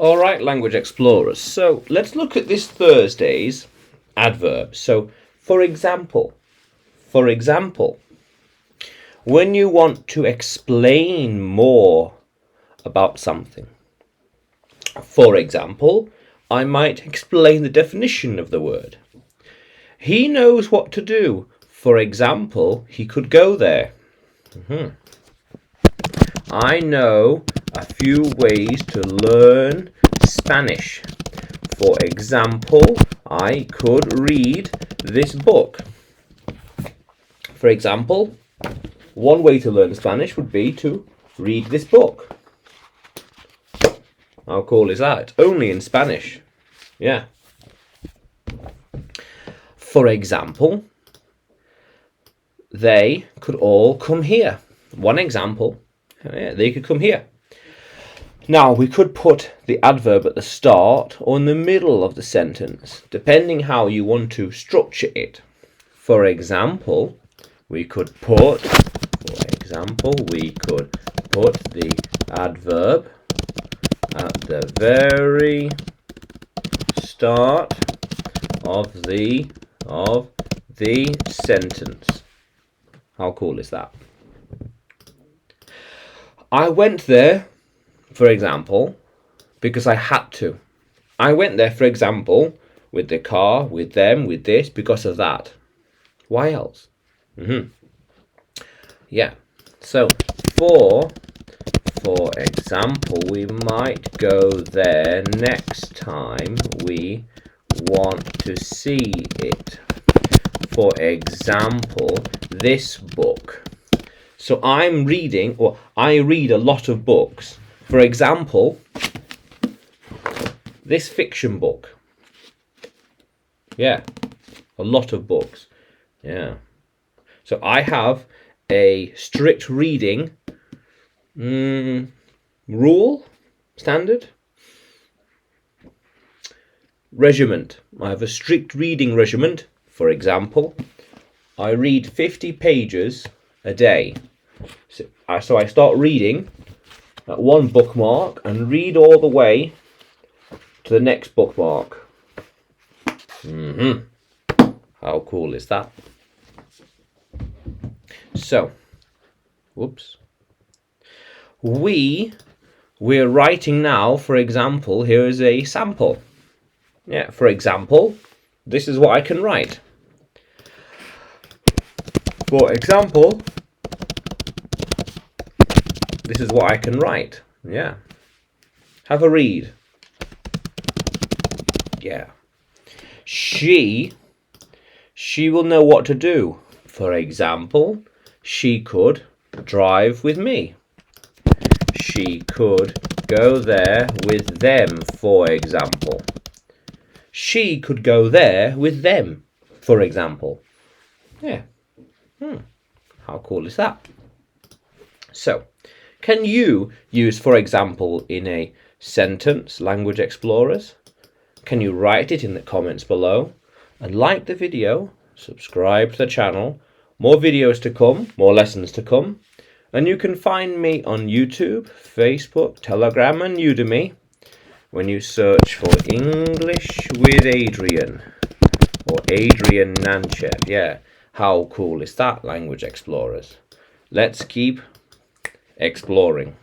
Alright, language explorers. So let's look at this Thursday's adverbs. So for example, when you want to explain more about something. For example, I might explain the definition of the word. He knows what to do. For example, he could go there. I know a few ways to learn Spanish. For example, I could read this book. For example, one way to learn Spanish would be to read this book. How cool is that? Only in Spanish. Yeah. For example, they could all come here. One example. Yeah, they could come here. Now, we could put the adverb at the start or in the middle of the sentence, depending how you want to structure it. For example, we could put the adverb at the very start of the sentence. How cool is that? I went there, for example, because I had to. I went there, for example, with the car, with them, with this, because of that. Why else? Yeah. So, for example, we might go there next time we want to see it. For example, this book. So I'm reading, or I read a lot of books. For example, this fiction book. Yeah, a lot of books. Yeah. So I have a strict reading rule, standard, regiment. I have a strict reading regiment. For example, I read 50 pages a day. So I start reading at one bookmark and read all the way to the next bookmark. How cool is that? So, we're writing now, for example, here is a sample. Yeah, for example, this is what I can write. For example, this is what I can write. Yeah. Have a read. Yeah. She will know what to do. For example, she could drive with me. She could go there with them, for example. She could go there with them, for example. Yeah. How cool is that? So, can you use for example in a sentence, Language Explorers? Can you write it in the comments below? And like the video, subscribe to the channel. More videos to come, more lessons to come. And you can find me on YouTube, Facebook, Telegram and Udemy when you search for English with Adrian or Adrian Nanchev. Yeah, how cool is that, Language Explorers? Let's keep exploring.